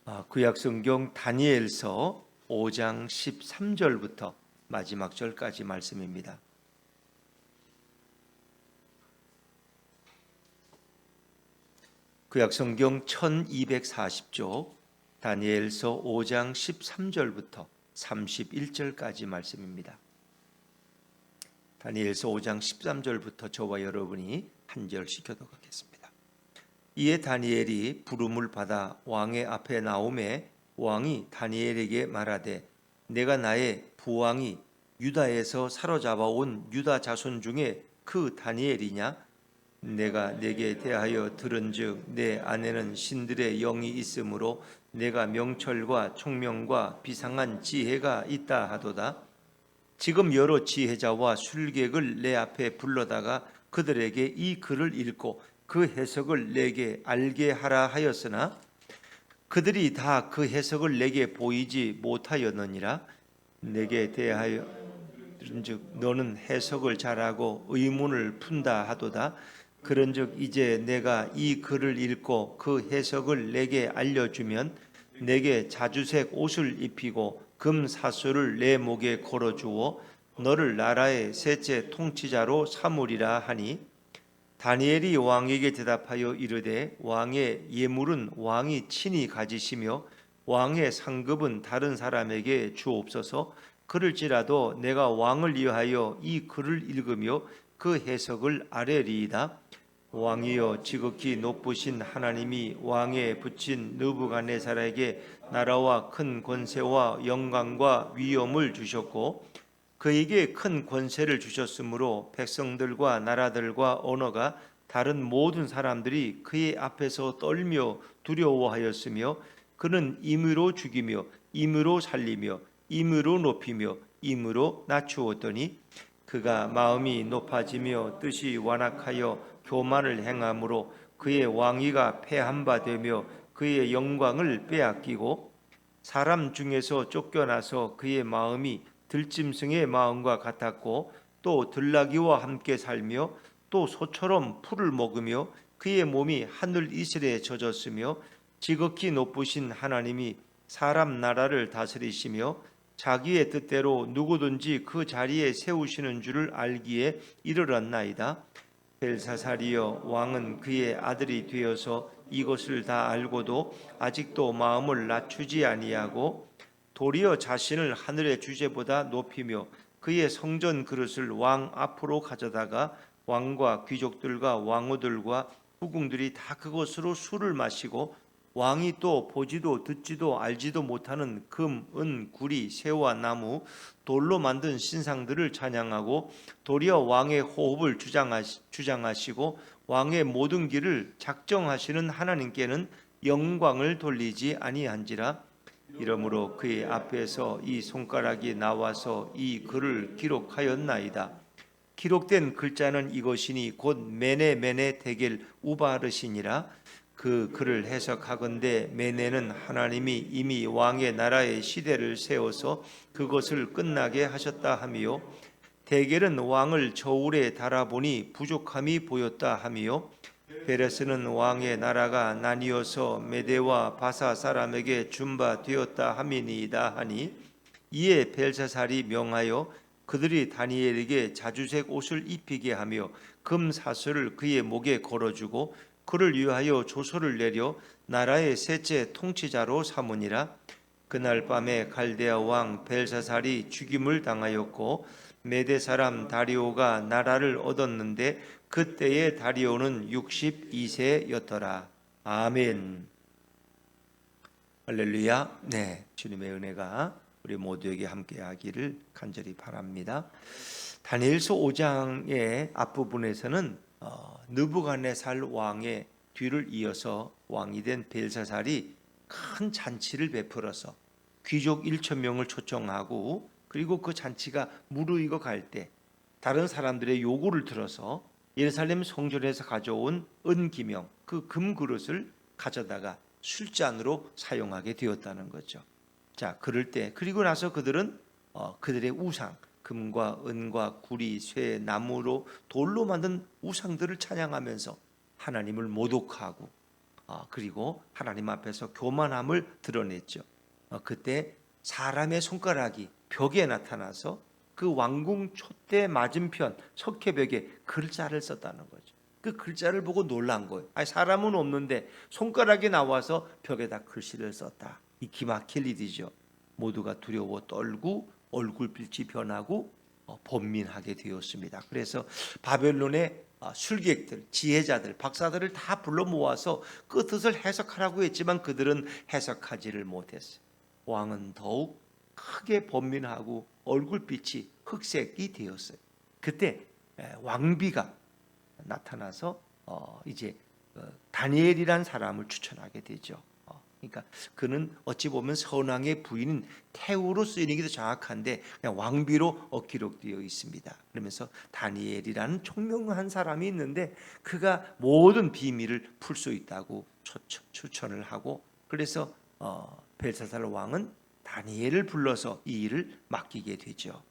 구약성경 다니엘서 5장 13절부터 마지막 절까지 말씀입니다. 구약성경 1240쪽 다니엘서 5장 13절부터 31절까지 말씀입니다. 다니엘서 5장 13절부터 저와 여러분이 한 절씩 교독하겠습니다. 이에 다니엘이 부름을 받아 왕의 앞에 나오매 왕이 다니엘에게 말하되 내가 나의 부왕이 유다에서 사로잡아온 유다 자손 중에 그 다니엘이냐? 내가 내게 대하여 들은즉 내 안에는 신들의 영이 있으므로 내가 명철과 총명과 비상한 지혜가 있다 하도다. 지금 여러 지혜자와 술객을 내 앞에 불러다가 그들에게 이 글을 읽고 그 해석을 내게 알게 하라 하였으나 그들이 다 그 해석을 내게 보이지 못하였느니라. 내게 대하여 들은즉 너는 해석을 잘하고 의문을 푼다 하도다. 그런즉 이제 내가 이 글을 읽고 그 해석을 내게 알려주면 내게 자주색 옷을 입히고 금 사슬을 내 목에 걸어주어 너를 나라의 셋째 통치자로 삼으리라 하니 다니엘이 왕에게 대답하여 이르되 왕의 예물은 왕이 친히 가지시며 왕의 상급은 다른 사람에게 주옵소서. 그럴지라도 내가 왕을 위하여 이 글을 읽으며 그 해석을 아뢰리이다. 왕이여 지극히 높으신 하나님이 왕에 붙인 느부갓네살에게 나라와 큰 권세와 영광과 위엄을 주셨고 그에게 큰 권세를 주셨으므로 백성들과 나라들과 언어가 다른 모든 사람들이 그의 앞에서 떨며 두려워하였으며 그는 임의로 죽이며 임의로 살리며 임의로 높이며 임의로 낮추었더니 그가 마음이 높아지며 뜻이 완악하여 교만을 행함으로 그의 왕위가 패한 바 되며 그의 영광을 빼앗기고 사람 중에서 쫓겨나서 그의 마음이 들짐승의 마음과 같았고 또 들나귀와 함께 살며 또 소처럼 풀을 먹으며 그의 몸이 하늘 이슬에 젖었으며 지극히 높으신 하나님이 사람 나라를 다스리시며 자기의 뜻대로 누구든지 그 자리에 세우시는 줄을 알기에 이르렀나이다. 벨사살이여 왕은 그의 아들이 되어서 이것을 다 알고도 아직도 마음을 낮추지 아니하고 도리어 자신을 하늘의 주제보다 높이며 그의 성전 그릇을 왕 앞으로 가져다가 왕과 귀족들과 왕후들과 후궁들이 다 그것으로 술을 마시고 왕이 또 보지도 듣지도 알지도 못하는 금, 은, 구리, 새와 나무, 돌로 만든 신상들을 찬양하고 도리어 왕의 호흡을 주장하시고 왕의 모든 길을 작정하시는 하나님께는 영광을 돌리지 아니한지라. 이러므로 그의 앞에서 이 손가락이 나와서 이 글을 기록하였나이다. 기록된 글자는 이것이니 곧 메네 데겔 우바르시니라. 그 글을 해석하건대 메네는 하나님이 이미 왕의 나라의 시대를 세워서 그것을 끝나게 하셨다 하며 데겔은 왕을 저울에 달아보니 부족함이 보였다 하며 베레스는 왕의 나라가 나뉘어서 메대와 바사 사람에게 준 바 되었다 함이니이다 하니 이에 벨사살이 명하여 그들이 다니엘에게 자주색 옷을 입히게 하며 금 사슬을 그의 목에 걸어주고 그를 위하여 조서를 내려 나라의 셋째 통치자로 삼으니라. 그날 밤에 갈대아 왕 벨사살이 죽임을 당하였고 메대 사람 다리오가 나라를 얻었는데 그때의 다리오는 62세였더라. 아멘. 할렐루야. 네, 주님의 은혜가 우리 모두에게 함께하기를 간절히 바랍니다. 다니엘서 5장의 앞부분에서는 느부갓네살 왕의 뒤를 이어서 왕이 된 벨사살이 큰 잔치를 베풀어서 귀족 1,000명을 초청하고 그리고 그 잔치가 무르익어 갈 때 다른 사람들의 요구를 들어서 예루살렘 성전에서 가져온 은기명 그 금그릇을 가져다가 술잔으로 사용하게 되었다는 거죠. 자, 그럴 때 그리고 나서 그들은 그들의 우상 금과 은과 구리, 쇠, 나무로 돌로 만든 우상들을 찬양하면서 하나님을 모독하고 그리고 하나님 앞에서 교만함을 드러냈죠. 그때 사람의 손가락이 벽에 나타나서 그 왕궁 촛대 맞은편 석회벽에 글자를 썼다는 거죠. 그 글자를 보고 놀란 거예요. 아니, 사람은 없는데 손가락이 나와서 벽에다 글씨를 썼다. 이 기막힐 일이죠. 모두가 두려워 떨고 얼굴빛이 변하고 번민하게 되었습니다. 그래서 바벨론의 술객들, 지혜자들, 박사들을 다 불러 모아서 그 뜻을 해석하라고 했지만 그들은 해석하지를 못했어요. 왕은 더욱 크게 번민하고 얼굴빛이 흑색이 되었어요. 그때 왕비가 나타나서 이제 다니엘이란 사람을 추천하게 되죠. 그러니까 그는 어찌 보면 선왕의 부인인 태우로 쓰이는 게 더 정확한데 그냥 왕비로 기록되어 있습니다. 그러면서 다니엘이라는 총명한 사람이 있는데 그가 모든 비밀을 풀 수 있다고 추천을 하고, 그래서 벨사살 왕은 다니엘을 불러서 이 일을 맡기게 되죠.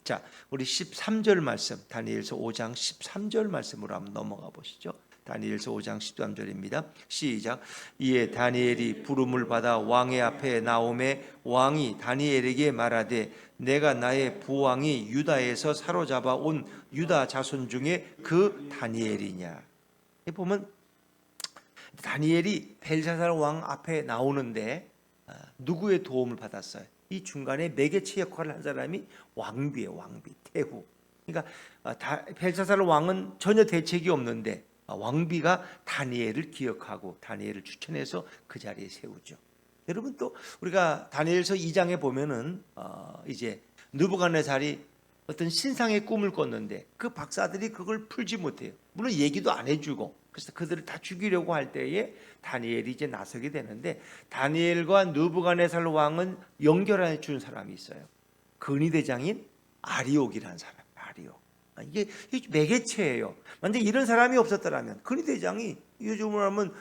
자, 우리 13절 말씀, 다니엘서 5장 13절 말씀으로 한번 넘어가 보시죠. 다니엘서 5장 13절입니다. 시작. 이에 다니엘이 부름을 받아 왕의 앞에 나오매 왕이 다니엘에게 말하되 내가 나의 부왕이 유다에서 사로잡아 온 유다 자손 중에 그 다니엘이냐. 보면 다니엘이 벨사살 왕 앞에 나오는데 누구의 도움을 받았어요? 이 중간에 매개체 역할을 한 사람이 왕비예요. 왕비, 태후. 그러니까 벨사살 왕은 전혀 대책이 없는데 왕비가 다니엘을 기억하고 다니엘을 추천해서 그 자리에 세우죠. 여러분, 또 우리가 다니엘서 2장에 보면은 이제 느부갓네살이 어떤 신상의 꿈을 꿨는데 그 박사들이 그걸 풀지 못해요. 물론 얘기도 안 해주고, 그래서 그들을 다 죽이려고 할 때에 다니엘이 이제 나서게 되는데, 다니엘과 느부갓네살 왕은 연결해 준 사람이 있어요. 근위대장인 아리옥이라는 사람. 아리옥. 이게 매개체예요. 만약 이런 사람이 없었더라면, 근위대장이 요즘으로 하면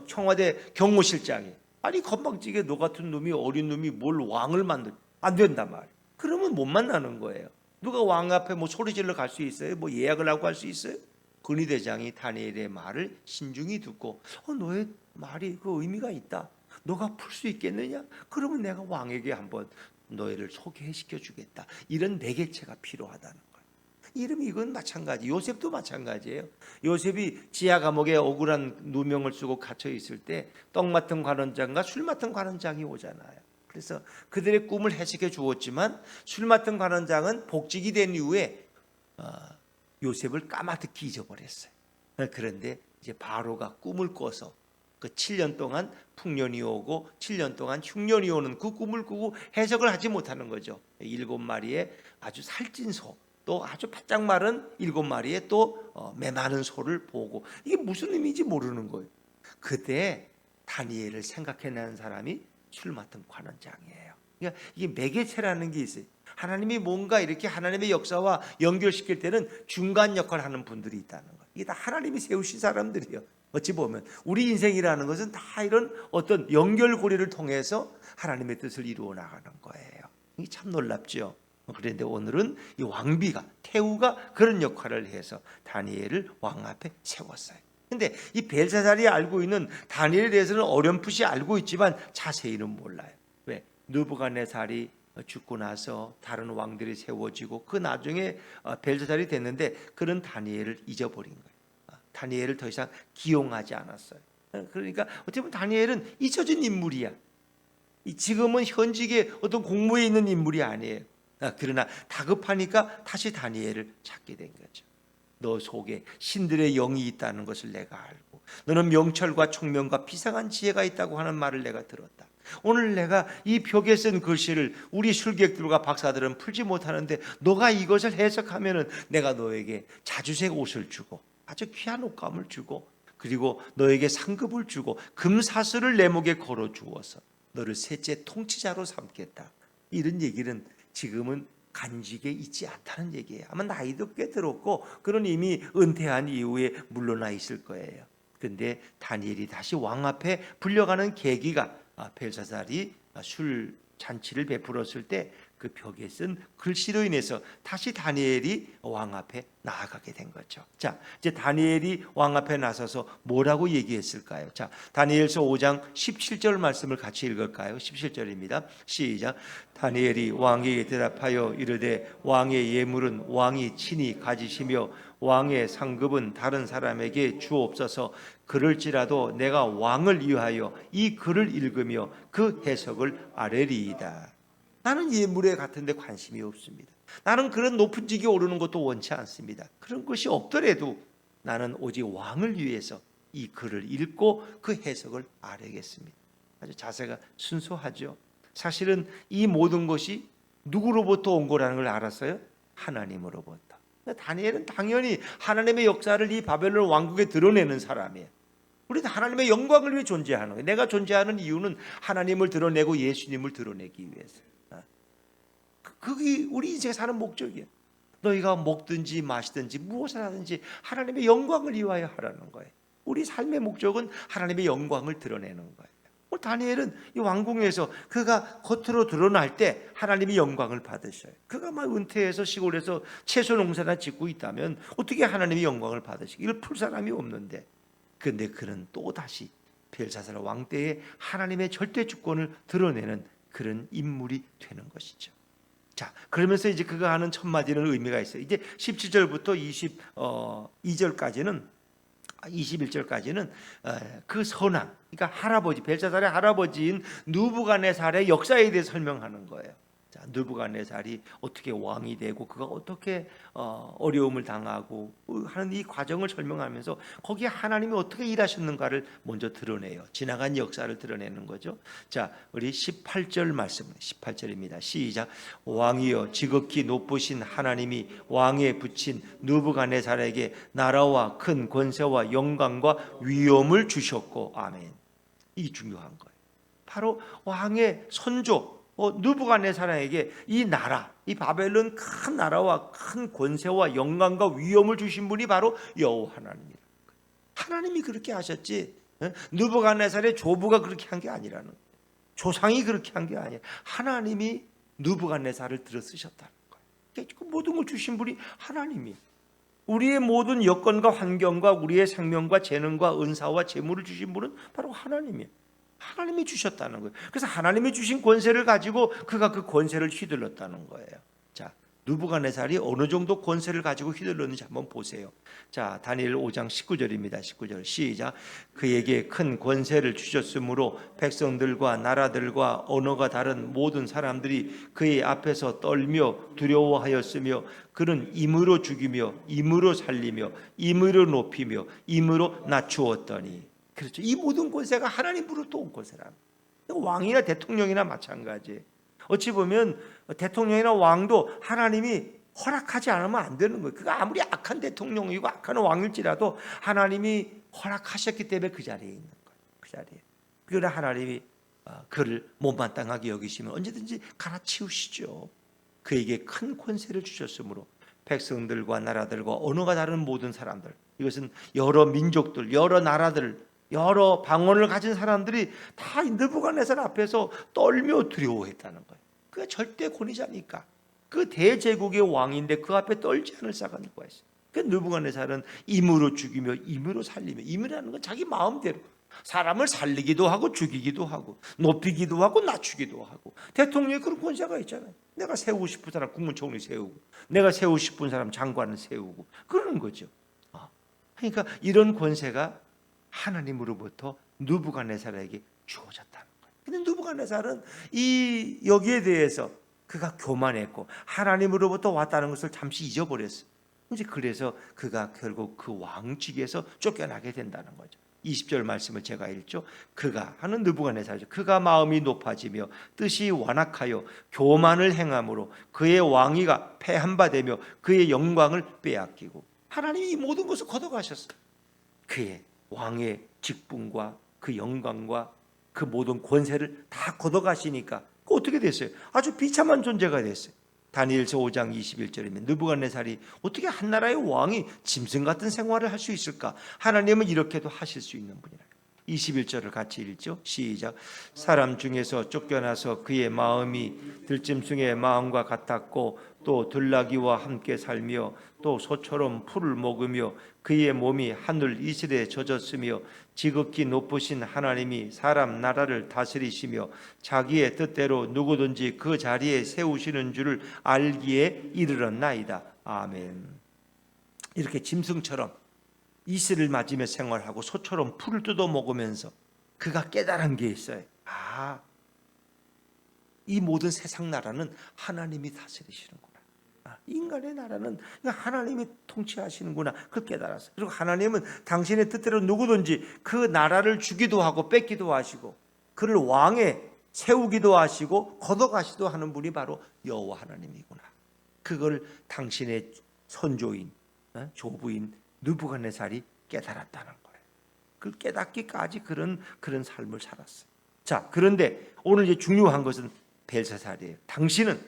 청와대 경호실장이, 아니 건방지게 너 같은 놈이, 어린 놈이 뭘 왕을 만들, 안 된단 말이에요. 그러면 못 만나는 거예요. 누가 왕 앞에 뭐 소리질러 갈 수 있어요? 뭐 예약을 하고 할 수 있어요? 근위대장이 다니엘의 말을 신중히 듣고 너의 말이 그 의미가 있다. 너가 풀 수 있겠느냐? 그러면 내가 왕에게 한번 너희를 소개시켜 주겠다. 이런 매개체가 필요하다는 거예요. 이름이 이건 마찬가지. 요셉도 마찬가지예요. 요셉이 지하 감옥에 억울한 누명을 쓰고 갇혀 있을 때 떡 맡은 관원장과 술 맡은 관원장이 오잖아요. 그래서 그들의 꿈을 해석해 주었지만 술 맡은 관원장은 복직이 된 이후에 요셉을 까마득히 잊어버렸어요. 그런데 이제 바로가 꿈을 꿔서 그 7년 동안 풍년이 오고 7년 동안 흉년이 오는 그 꿈을 꾸고 해석을 하지 못하는 거죠. 7마리의 아주 살찐 소, 또 아주 바짝 마른 7마리의 또 메마른 소를 보고, 이게 무슨 의미인지 모르는 거예요. 그때 다니엘을 생각해내는 사람이 술 맡은 관원장이에요. 그러니까 이게 매개체라는 게 있어요. 하나님이 뭔가 이렇게 하나님의 역사와 연결시킬 때는 중간 역할을 하는 분들이 있다는 거예요. 이게 다 하나님이 세우신 사람들이에요. 어찌 보면 우리 인생이라는 것은 다 이런 어떤 연결고리를 통해서 하나님의 뜻을 이루어 나가는 거예요. 이게 참 놀랍죠. 그런데 오늘은 이 왕비가, 태후가 그런 역할을 해서 다니엘을 왕 앞에 세웠어요. 근데 이 벨사살이 알고 있는 다니엘에 대해서는 어렴풋이 알고 있지만 자세히는 몰라요. 왜? 느부갓네살이 죽고 나서 다른 왕들이 세워지고 그 나중에 벨사살이 됐는데 그런 다니엘을 잊어버린 거예요. 다니엘을 더 이상 기용하지 않았어요. 그러니까 어떻게 보면 다니엘은 잊혀진 인물이야. 지금은 현직에 어떤 공무에 있는 인물이 아니에요. 그러나 다급하니까 다시 다니엘을 찾게 된 거죠. 너 속에 신들의 영이 있다는 것을 내가 알고, 너는 명철과 총명과 비상한 지혜가 있다고 하는 말을 내가 들었다. 오늘 내가 이 벽에 쓴 글씨를 우리 술객들과 박사들은 풀지 못하는데 너가 이것을 해석하면은 내가 너에게 자주색 옷을 주고 아주 귀한 옷감을 주고, 그리고 너에게 상급을 주고 금사슬을 내 목에 걸어 주어서 너를 셋째 통치자로 삼겠다. 이런 얘기는 지금은 간직에 있지 않다는 얘기예요. 아마 나이도 꽤 들었고 그런 이미 은퇴한 이후에 물러나 있을 거예요. 그런데 다니엘이 다시 왕 앞에 불려가는 계기가 벨사살이 술 잔치를 베풀었을 때 그 벽에 쓴 글씨로 인해서 다시 다니엘이 왕 앞에 나아가게 된 거죠. 자, 이제 다니엘이 왕 앞에 나서서 뭐라고 얘기했을까요? 자, 다니엘서 5장 17절 말씀을 같이 읽을까요? 17절입니다. 시작. 다니엘이 왕에게 대답하여 이르되 왕의 예물은 왕이 친히 가지시며 왕의 상급은 다른 사람에게 주옵소서. 그럴지라도 내가 왕을 위하여 이 글을 읽으며 그 해석을 아뢰리이다. 나는 예물에 같은 데 관심이 없습니다. 나는 그런 높은 직에 오르는 것도 원치 않습니다. 그런 것이 없더라도 나는 오직 왕을 위해서 이 글을 읽고 그 해석을 아뢰겠습니다. 아주 자세가 순수하죠. 사실은 이 모든 것이 누구로부터 온 거라는 걸 알았어요? 하나님으로부터. 다니엘은 당연히 하나님의 역사를 이 바벨론 왕국에 드러내는 사람이에요. 우리는 하나님의 영광을 위해 존재하는 거예요. 내가 존재하는 이유는 하나님을 드러내고 예수님을 드러내기 위해서. 그게 우리 인생에 사는 목적이에요. 너희가 먹든지 마시든지 무엇을 하든지 하나님의 영광을 위하여 하라는 거예요. 우리 삶의 목적은 하나님의 영광을 드러내는 거예요. 다니엘은 이 왕궁에서 그가 겉으로 드러날 때 하나님이 영광을 받으셔요. 그가 막 은퇴해서 시골에서 채소 농사나 짓고 있다면 어떻게 하나님이 영광을 받으시고 이걸 풀 사람이 없는데, 그런데 그는 또다시 벨사살 왕 때에 하나님의 절대 주권을 드러내는 그런 인물이 되는 것이죠. 자, 그러면서 이제 그가 하는 첫 마디는 의미가 있어요. 이제 17절부터 21절까지는 그 선왕, 그러니까 할아버지, 벨사살의 할아버지인 느부갓네살의 역사에 대해 설명하는 거예요. 자, 느부갓네살이 어떻게 왕이 되고 그가 어떻게 어려움을 당하고 하는 이 과정을 설명하면서 거기에 하나님이 어떻게 일하셨는가를 먼저 드러내요. 지나간 역사를 드러내는 거죠. 자, 우리 18절 말씀, 18절입니다. 시작. 왕이여, 지극히 높으신 하나님이 왕에 붙인 느부갓네살에게 나라와 큰 권세와 영광과 위엄을 주셨고, 아멘. 이 중요한 거예요. 바로 왕의 선조 느부갓네살에게 이 나라, 이 바벨론 큰 나라와 큰 권세와 영광과 위엄을 주신 분이 바로 여호와 하나님이라. 하나님이 그렇게 하셨지 느부갓네살의 조부가 그렇게 한 게 아니라는 거예요. 조상이 그렇게 한 게 아니에요. 하나님이 느부갓네살을 들어 쓰셨다는 거예요. 그 모든 걸 주신 분이 하나님이. 우리의 모든 여건과 환경과 우리의 생명과 재능과 은사와 재물을 주신 분은 바로 하나님이에요. 하나님이 주셨다는 거예요. 그래서 하나님이 주신 권세를 가지고 그가 그 권세를 휘둘렀다는 거예요. 자, 느부갓네살이 어느 정도 권세를 가지고 휘둘렀는지 한번 보세요. 자, 다니엘 5장 19절입니다. 19절 시작. 그에게 큰 권세를 주셨으므로 백성들과 나라들과 언어가 다른 모든 사람들이 그의 앞에서 떨며 두려워하였으며 그는 임으로 죽이며 임으로 살리며 임으로 높이며 임으로 낮추었더니. 그렇죠. 이 모든 권세가 하나님으로부터 온 권세라는 거예요. 왕이나 대통령이나 마찬가지예요. 어찌 보면 대통령이나 왕도 하나님이 허락하지 않으면 안 되는 거예요. 그가 아무리 악한 대통령이고 악한 왕일지라도 하나님이 허락하셨기 때문에 그 자리에 있는 거예요. 그 자리에. 그러나 하나님이 그를 못마땅하게 여기시면 언제든지 갈아치우시죠. 그에게 큰 권세를 주셨으므로 백성들과 나라들과 언어가 다른 모든 사람들, 이것은 여러 민족들, 여러 나라들, 여러 방언을 가진 사람들이 다 느부갓네살 앞에서 떨며 두려워했다는 거예요. 그가 절대 권위자니까. 그 대제국의 왕인데 그 앞에 떨지 않을 사가 누가 있어요. 그 느부갓네살은 임으로 죽이며 임으로 살리며, 임이라는 건 자기 마음대로 사람을 살리기도 하고 죽이기도 하고 높이기도 하고 낮추기도 하고. 대통령이 그런 권세가 있잖아요. 내가 세우고 싶은 사람 국무총리 세우고, 내가 세우고 싶은 사람 장관을 세우고 그러는 거죠. 그러니까 이런 권세가 하나님으로부터 느부갓네살에게 주어졌다는 거예요. 근데 느부갓네살은 여기에 대해서 그가 교만했고 하나님으로부터 왔다는 것을 잠시 잊어버렸어요. 이제 그래서 그가 결국 그 왕직에서 쫓겨나게 된다는 거죠. 20절 말씀을 제가 읽죠. 그가 하는 느부갓네살이죠. 그가 마음이 높아지며 뜻이 완악하여 교만을 행함으로 그의 왕위가 패한 바 되며 그의 영광을 빼앗기고. 하나님이 이 모든 것을 걷어가셨어요. 그의 왕의 직분과 그 영광과 그 모든 권세를 다 걷어가시니까 어떻게 됐어요? 아주 비참한 존재가 됐어요. 다니엘서 5장 21절이면 느부갓네살이 어떻게 한 나라의 왕이 짐승 같은 생활을 할 수 있을까? 하나님은 이렇게도 하실 수 있는 분이라. 21절을 같이 읽죠. 시작. 사람 중에서 쫓겨나서 그의 마음이 들짐승의 마음과 같았고 또 들나귀와 함께 살며 또 소처럼 풀을 먹으며 그의 몸이 하늘 이슬에 젖었으며 지극히 높으신 하나님이 사람 나라를 다스리시며 자기의 뜻대로 누구든지 그 자리에 세우시는 줄을 알기에 이르렀나이다. 아멘. 이렇게 짐승처럼 이슬을 맞으며 생활하고 소처럼 풀을 뜯어 먹으면서 그가 깨달은 게 있어요. 이 모든 세상 나라는 하나님이 다스리시는구나. 인간의 나라는 하나님이 통치하시는구나. 그걸 깨달았어요. 그리고 하나님은 당신의 뜻대로 누구든지 그 나라를 주기도 하고 뺏기도 하시고 그를 왕에 세우기도 하시고 걷어가시도 하는 분이 바로 여호와 하나님이구나. 그걸 당신의 선조인 조부인 느부갓네살이 깨달았다는 거예요. 그 깨닫기까지 그런 삶을 살았어요. 자, 그런데 오늘 이제 중요한 것은 벨사살이에요. 당신은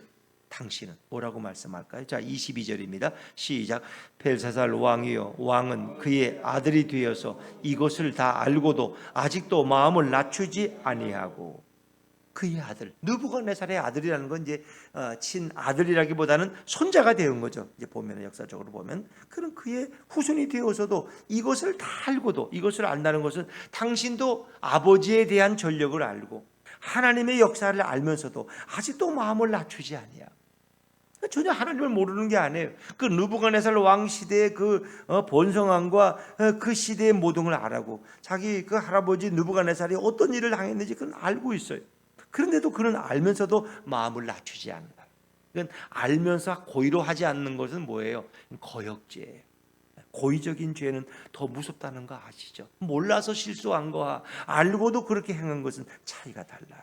뭐라고 말씀할까요? 자, 22절입니다. 시작. 벨사살 왕이여, 왕은 그의 아들이 되어서 이것을 다 알고도 아직도 마음을 낮추지 아니하고. 그의 아들, 느부갓네살의 아들이라는 건 이제 친아들이라기보다는 손자가 되는 거죠. 이제 보면 역사적으로 보면 그런 그의 후손이 되어서도 이것을 다 알고도, 이것을 안다는 것은 당신도 아버지에 대한 전력을 알고 하나님의 역사를 알면서도 아직도 마음을 낮추지 아니야. 전혀 하나님을 모르는 게 아니에요. 그 느부갓네살 왕 시대의 그 번성함과 그 시대의 모든 걸 알고 자기 그 할아버지 느부갓네살이 어떤 일을 당했는지 그건 알고 있어요. 그런데도 그는 알면서도 마음을 낮추지 않는다. 그건 알면서 고의로 하지 않는 것은 뭐예요? 거역죄예요. 고의적인 죄는 더 무섭다는 거 아시죠? 몰라서 실수한 거와 알고도 그렇게 행한 것은 차이가 달라요.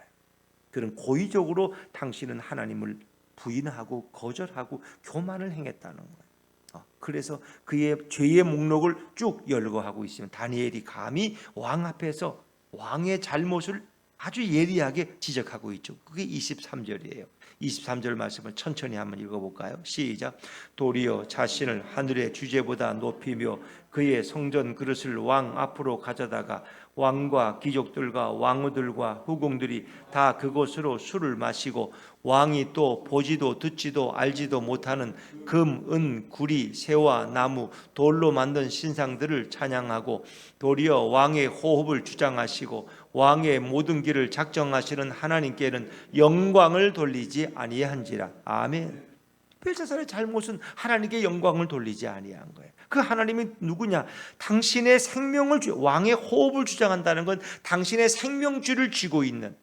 그런 고의적으로 당신은 하나님을 부인하고 거절하고 교만을 행했다는 거예요. 그래서 그의 죄의 목록을 쭉 열거하고 있으면 다니엘이 감히 왕 앞에서 왕의 잘못을 아주 예리하게 지적하고 있죠. 그게 23절이에요. 23절 말씀을 천천히 한번 읽어볼까요? 시작. 도리어 자신을 하늘의 주제보다 높이며 그의 성전 그릇을 왕 앞으로 가져다가 왕과 귀족들과 왕후들과 후궁들이 다 그곳으로 술을 마시고 왕이 또 보지도 듣지도 알지도 못하는 금, 은, 구리, 새와 나무, 돌로 만든 신상들을 찬양하고 도리어 왕의 호흡을 주장하시고 왕의 모든 길을 작정하시는 하나님께는 영광을 돌리지 아니한지라. 아멘. 벨사살의 잘못은 하나님께 영광을 돌리지 아니한 거예요. 그 하나님이 누구냐? 당신의 생명을 왕의 호흡을 주장한다는 건 당신의 생명줄을 쥐고 있는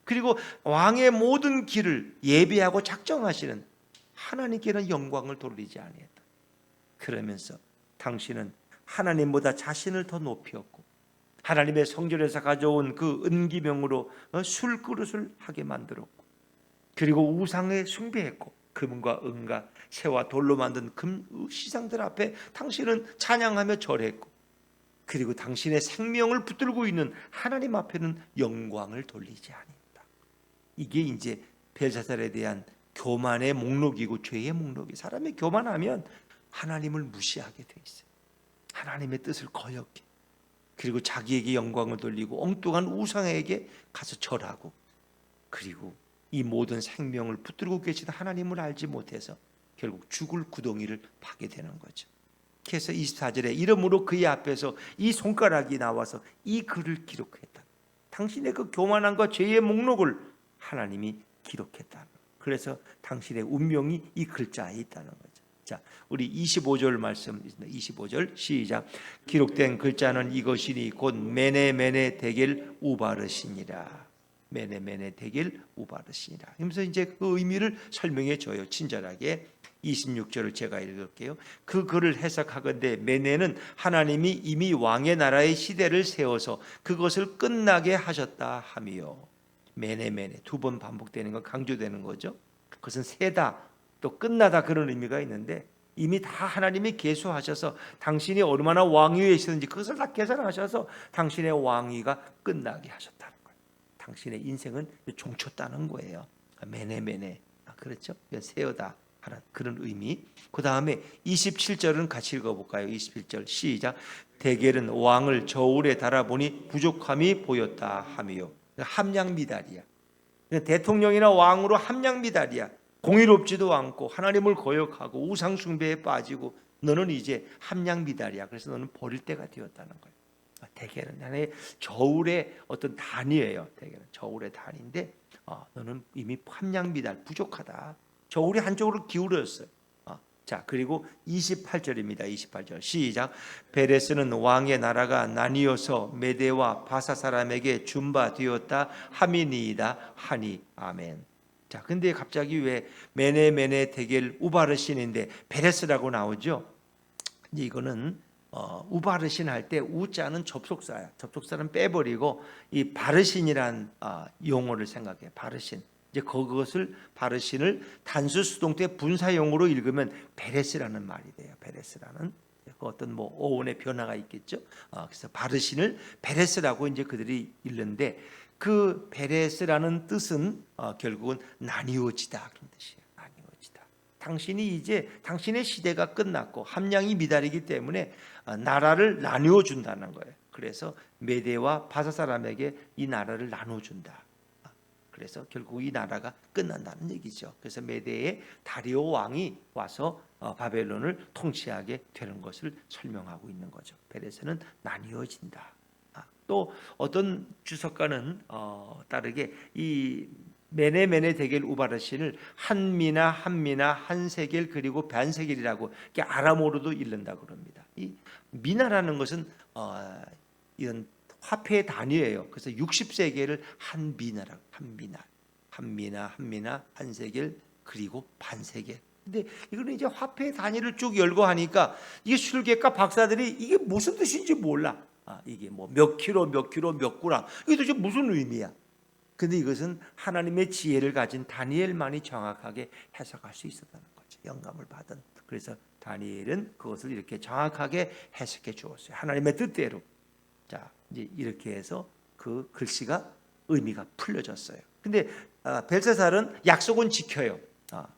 그리고 왕의 모든 길을 예비하고 작정하시는 하나님께는 영광을 돌리지 아니했다. 그러면서 당신은 하나님보다 자신을 더 높였고 하나님의 성전에서 가져온 그 은기명으로 술그릇을 하게 만들었고 그리고 우상에 숭배했고 금과 은과 새와 돌로 만든 금 시상들 앞에 당신은 찬양하며 절했고 그리고 당신의 생명을 붙들고 있는 하나님 앞에는 영광을 돌리지 아니했다. 이게 이제 벨사살에 대한 교만의 목록이고 죄의 목록이. 사람이 교만하면 하나님을 무시하게 돼 있어요. 하나님의 뜻을 거역해. 그리고 자기에게 영광을 돌리고 엉뚱한 우상에게 가서 절하고 그리고 이 모든 생명을 붙들고 계신 하나님을 알지 못해서 결국 죽을 구덩이를 파게 되는 거죠. 그래서 24절에 이러므로 그의 앞에서 이 손가락이 나와서 이 글을 기록했다. 당신의 그 교만함과 죄의 목록을 하나님이 기록했다. 그래서 당신의 운명이 이 글자에 있다는 거죠. 자, 우리 25절 말씀, 25절 시작. 기록된 글자는 이것이니 곧 메네 데겔 우바르시니라. 메네 데겔 우바르시니라. 그러면서 이제 그 의미를 설명해 줘요. 친절하게. 26절을 제가 읽을게요. 그 글을 해석하건대 메네는 하나님이 이미 왕의 나라의 시대를 세워서 그것을 끝나게 하셨다 하며. 메네 두 번 반복되는 거 강조되는 거죠. 그것은 세다 또 끝나다 그런 의미가 있는데 이미 다 하나님이 계수하셔서 당신이 얼마나 왕위에 있었는지 그것을 다 계산하셔서 당신의 왕위가 끝나게 하셨다는 거예요. 당신의 인생은 종쳤다는 거예요. 메네 그렇죠? 세어다 하는 그런 의미. 그 다음에 27절은 같이 읽어볼까요? 27절 시작. 대겔은 왕을 저울에 달아보니 부족함이 보였다 하며. 함량미달이야. 대통령이나 왕으로 함량미달이야. 공의롭지도 않고 하나님을 거역하고 우상 숭배에 빠지고 너는 이제 함량미달이야. 그래서 너는 버릴 때가 되었다는 거예요. 대개는 하나의 저울의 어떤 단위예요. 대개는 저울의 단위인데 너는 이미 함량미달 부족하다. 저울이 한쪽으로 기울었어요. 자, 그리고 28절입니다. 28절 시작. 베레스는 왕의 나라가 나뉘어서 메대와 바사 사람에게 준바되었다 함이니이다 하니. 아멘. 자, 근데 갑자기 왜 메네 데겔 우바르신인데 베레스라고 나오죠? 이제 이거는 우바르신 할 때 우자는 접속사야. 접속사는 빼버리고 이 바르신이란 용어를 생각해. 바르신. 이제 그것을 바르신을 단수 수동태 분사용으로 읽으면 베레스라는 말이 돼요. 베레스라는 그 어떤 뭐 어원의 변화가 있겠죠. 그래서 바르신을 베레스라고 이제 그들이 읽는데 그 베레스라는 뜻은 결국은 나뉘어지다 그런 뜻이에요. 나뉘어지다. 당신이 이제 당신의 시대가 끝났고 함량이 미달이기 때문에 나라를 나누어 준다는 거예요. 그래서 메대와 바사 사람에게 이 나라를 나눠 준다. 그래서 결국 이 나라가 끝난다는 얘기죠. 그래서 메대의 다리오 왕이 와서 바벨론을 통치하게 되는 것을 설명하고 있는 거죠. 베레스는 나뉘어진다. 또 어떤 주석가는 따르게 이 메네 데겔 우바르신을 한미나 한세겔 그리고 반세겔이라고 이렇게 아람어로도 읽는다고 합니다. 이 미나라는 것은 이런 화폐의 단위예요. 그래서 60세겔을 한미나라고 한미나 한세겔 그리고 반세겔. 근데 이거는 이제 화폐의 단위를 쭉 열고 하니까 이게 술객과 박사들이 이게 무슨 뜻인지 몰라. 이게 뭐 몇 킬로 몇 구랑 이게 도대체 무슨 의미야? 근데 이것은 하나님의 지혜를 가진 다니엘만이 정확하게 해석할 수 있었다는 거죠. 영감을 받은. 그래서 다니엘은 그것을 이렇게 정확하게 해석해 주었어요. 하나님의 뜻대로. 자, 이제 이렇게 해서 그 글씨가 의미가 풀려졌어요. 근데 벨사살은 약속은 지켜요.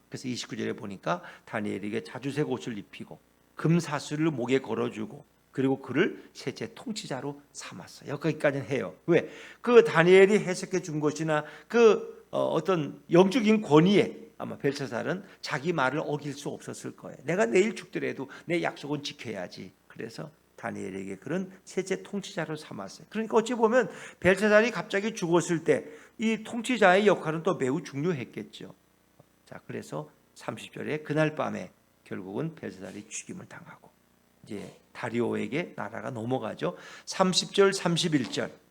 그래서 29절에 보니까 다니엘에게 자주색 옷을 입히고 금사슬을 목에 걸어주고 그리고 그를 셋째 통치자로 삼았어요. 여기까지는 해요. 왜? 그 다니엘이 해석해 준 것이나 그 어떤 영적인 권위에 아마 벨사살은 자기 말을 어길 수 없었을 거예요. 내가 내일 죽더라도 내 약속은 지켜야지. 그래서 다니엘에게 그런 셋째 통치자로 삼았어요. 그러니까 어찌 보면 벨사살이 갑자기 죽었을 때 이 통치자의 역할은 또 매우 중요했겠죠. 자, 그래서 30절에 그날 밤에 결국은 벨사살이 죽임을 당하고 이제 다리오에게 나라가 넘어가죠. 30절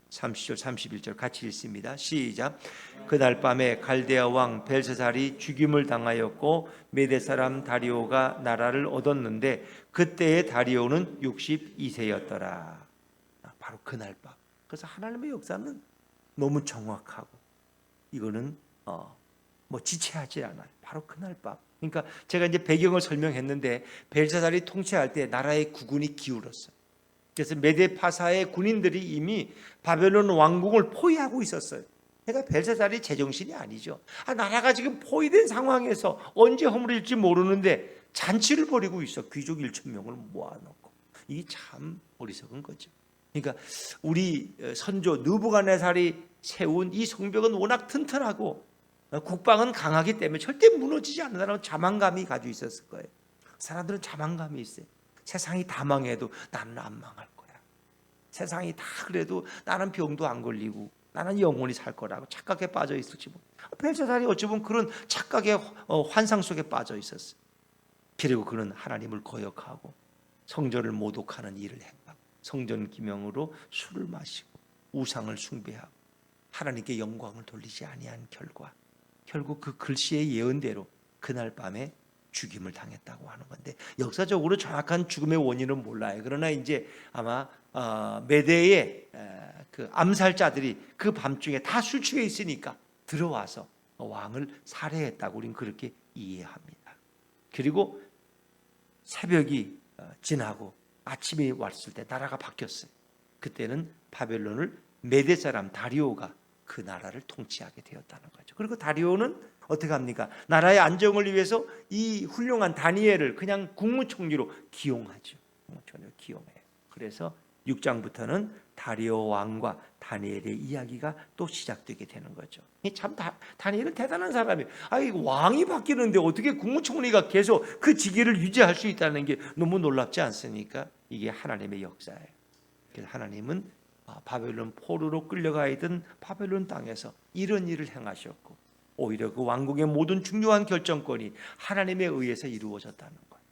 31절 같이 읽습니다. 시작. 그날 밤에 갈대아 왕 벨사살이 죽임을 당하였고 메대 사람 다리오가 나라를 얻었는데 그때의 다리오는 62세였더라. 바로 그날 밤. 그래서 하나님의 역사는 너무 정확하고 이거는 뭐 지체하지 않아요. 바로 그날 밤. 그러니까 제가 이제 배경을 설명했는데 벨사살이 통치할 때 나라의 국운이 기울었어요. 그래서 메데파사의 군인들이 이미 바벨론 왕궁을 포위하고 있었어요. 그러니까 벨사살이 제정신이 아니죠. 나라가 지금 포위된 상황에서 언제 허물일지 모르는데 잔치를 벌이고 있어. 귀족 1,000명을 모아놓고. 이게 참 어리석은 거죠. 그러니까 우리 선조 느부갓네살이 세운 이 성벽은 워낙 튼튼하고 국방은 강하기 때문에 절대 무너지지 않는다는 자만감이 가지고 있었을 거예요. 사람들은 자만감이 있어요. 세상이 다 망해도 나는 안 망할 거야. 세상이 다 그래도 나는 병도 안 걸리고 나는 영원히 살 거라고 착각에 빠져 있을지 모르. 벨사살이 어찌 보면 그런 착각의 환상 속에 빠져 있었어요. 그리고 그는 하나님을 거역하고 성전을 모독하는 일을 행하고 성전 기명으로 술을 마시고 우상을 숭배하고 하나님께 영광을 돌리지 아니한 결국 그 글씨의 예언대로 그날 밤에 죽임을 당했다고 하는 건데 역사적으로 정확한 죽음의 원인은 몰라요. 그러나 이제 아마 메대의 그 암살자들이 그 밤중에 다 술 취해 있으니까 들어와서 왕을 살해했다고 우리는 그렇게 이해합니다. 그리고 새벽이 지나고 아침이 왔을 때 나라가 바뀌었어요. 그때는 바벨론을 메대 사람 다리오가 그 나라를 통치하게 되었다는 거죠. 그리고 다리오는 어떻게 합니까? 나라의 안정을 위해서 이 훌륭한 다니엘을 그냥 국무총리로 기용하죠. 국무총리로 기용해요. 그래서 6장부터는 다리오 왕과 다니엘의 이야기가 또 시작되게 되는 거죠. 참 다니엘은 대단한 사람이에요. 왕이 바뀌는데 어떻게 국무총리가 계속 그 직위를 유지할 수 있다는 게 너무 놀랍지 않습니까? 이게 하나님의 역사예요. 그래서 하나님은 바벨론 포로로 끌려가 있던 바벨론 땅에서 이런 일을 행하셨고, 오히려 그 왕국의 모든 중요한 결정권이 하나님에 의해서 이루어졌다는 거예요.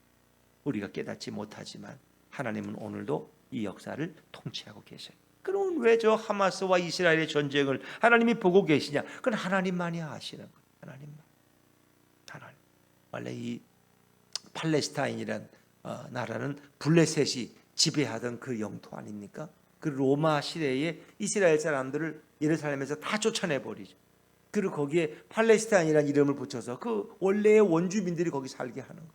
우리가 깨닫지 못하지만 하나님은 오늘도 이 역사를 통치하고 계셔요. 그럼 왜 저 하마스와 이스라엘의 전쟁을 하나님이 보고 계시냐? 그건 하나님만이 아시는 거예요. 하나님. 원래 이 팔레스타인이란 나라는 블레셋이 지배하던 그 영토 아닙니까? 그 로마 시대에 이스라엘 사람들을 예루살렘에서 다 쫓아내 버리죠. 그리고 거기에 팔레스타인이라는 이름을 붙여서 그 원래의 원주민들이 거기 살게 하는 거예요.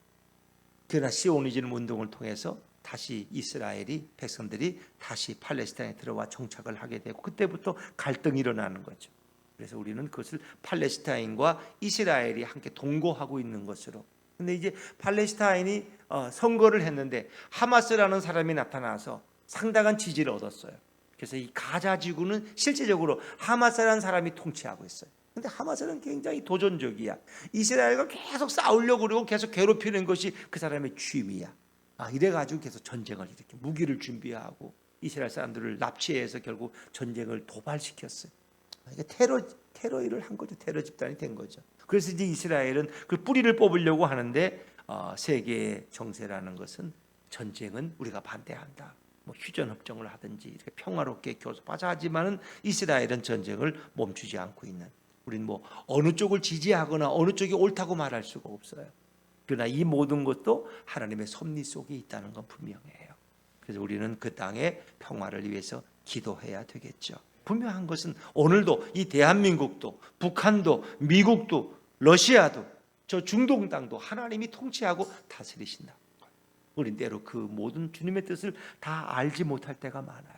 그러나 시오니즘 운동을 통해서 다시 이스라엘이 백성들이 다시 팔레스타인에 들어와 정착을 하게 되고, 그때부터 갈등이 일어나는 거죠. 그래서 우리는 그것을 팔레스타인과 이스라엘이 함께 동거하고 있는 것으로. 근데 이제 팔레스타인이 선거를 했는데 하마스라는 사람이 나타나서 상당한 지지를 얻었어요. 그래서 이 가자 지구는 실제적으로 하마스라는 사람이 통치하고 있어요. 근데 하마스는 굉장히 도전적이야. 이스라엘과 계속 싸우려고 그러고 계속 괴롭히는 것이 그 사람의 취미야. 이래가지고 계속 전쟁을 이렇게 무기를 준비하고 이스라엘 사람들을 납치해서 결국 전쟁을 도발시켰어요. 이게 테러 일을 한 거죠. 테러 집단이 된 거죠. 그래서 이제 이스라엘은 그 뿌리를 뽑으려고 하는데 세계의 정세라는 것은 전쟁은 우리가 반대한다. 휴전 협정을 하든지 이렇게 평화롭게 교섭하자 하지만은 이스라엘은 전쟁을 멈추지 않고 있는. 우리는 어느 쪽을 지지하거나 어느 쪽이 옳다고 말할 수가 없어요. 그러나 이 모든 것도 하나님의 섭리 속에 있다는 건 분명해요. 그래서 우리는 그 땅의 평화를 위해서 기도해야 되겠죠. 분명한 것은 오늘도 이 대한민국도 북한도 미국도 러시아도 저 중동 땅도 하나님이 통치하고 다스리신다. 우린 때로 그 모든 주님의 뜻을 다 알지 못할 때가 많아요.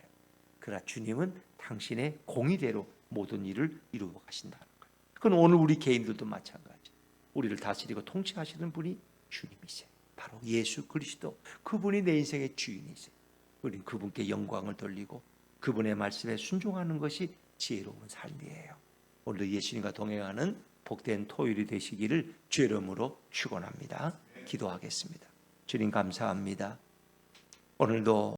그러나 주님은 당신의 공의대로 모든 일을 이루어 가신다는 거예요. 그건 오늘 우리 개인들도 마찬가지. 우리를 다스리고 통치하시는 분이 주님이세요. 바로 예수 그리스도, 그분이 내 인생의 주인이세요. 우린 그분께 영광을 돌리고 그분의 말씀에 순종하는 것이 지혜로운 삶이에요. 오늘도 예수님과 동행하는 복된 토요일이 되시기를 주의 이름으로 축원합니다. 기도하겠습니다. 주님 감사합니다. 오늘도